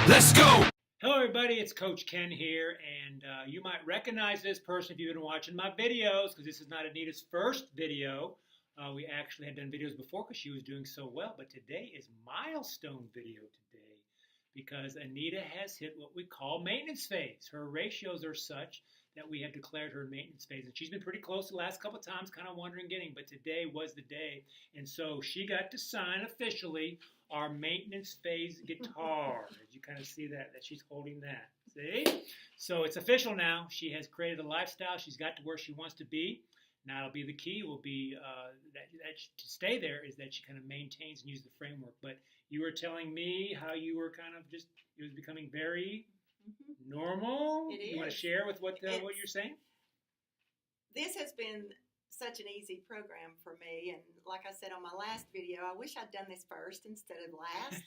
Let's go! Hello everybody, it's Coach Ken here, and you might recognize this person if you've been watching my videos, because this is not Anita's first video. We actually had done videos before because she was doing so well, but today is milestone video today because Anita has hit what we call maintenance phase. Her ratios are such that we have declared her maintenance phase, and she's been pretty close the last couple of times, kind of wondering getting, but today was the day, and so she got to sign officially our maintenance phase guitar. As you kind of see that she's holding that. See? So it's official now. She has created a lifestyle. She's got to where she wants to be. Now it'll be the key will be that to stay there is that she kind of maintains and uses the framework. But you were telling me how you were kind of just, it was becoming very normal. It is. You want to share with what you're saying? This has been such an easy program for me, and like I said on my last video, I wish I'd done this first instead of last.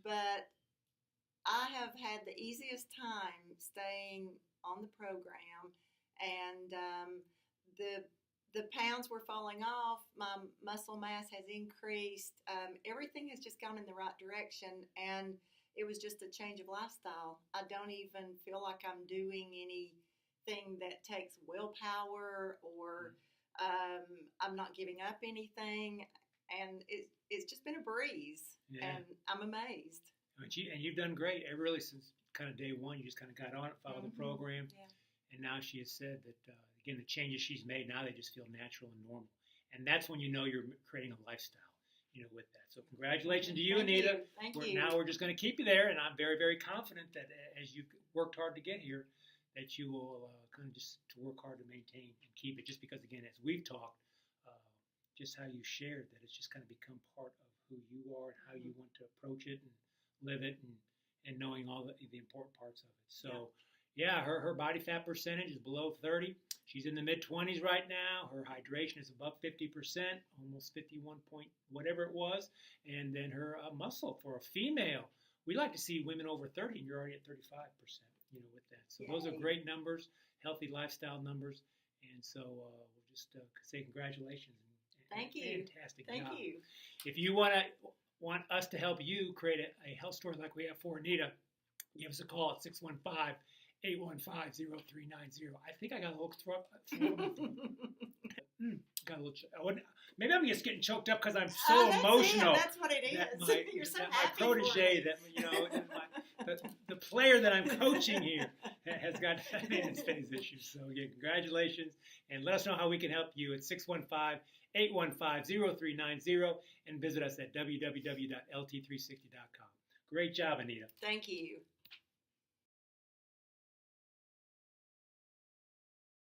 But I have had the easiest time staying on the program, and the pounds were falling off. My muscle mass has increased. Everything has just gone in the right direction, and it was just a change of lifestyle. I don't even feel like I'm doing anything that takes willpower, or I'm not giving up anything, and it's just been a breeze, and I'm amazed. And you've done great. Really, since kind of day one, you just kind of got on it, followed the program, and now she has said that again the changes she's made now they just feel natural and normal, and that's when you know you're creating a lifestyle. With that. So congratulations to you, Anita. Thank you. Now we're just going to keep you there, and I'm very, very confident that as you've worked hard to get here, that you will kind of just to work hard to maintain and keep it. Just because, again, as we've talked, just how you shared that it's just kind of become part of who you are and how you want to approach it and live it, and knowing all the important parts of it. So, yeah, her body fat percentage is below 30. She's in the mid-20s right now. Her hydration is above 50%, almost 51 point whatever it was. And then her muscle for a female, we like to see women over 30, and you're already at 35%, with that. So those are great numbers, healthy lifestyle numbers. And so we'll just say congratulations. Thank you. Fantastic Thank job. you. If you want us to help you create a health story like we have for Anita, give us a call at 615 815-0390. I think I got a little throat. Got a little. Maybe I'm just getting choked up because I'm so emotional. That's what it is. You're so happy. My protege, the player that I'm coaching here, has got maintenance phase issues. So again, congratulations, and let us know how we can help you at 615-815-0390, and visit us at www.lt360.com. Great job, Anita. Thank you.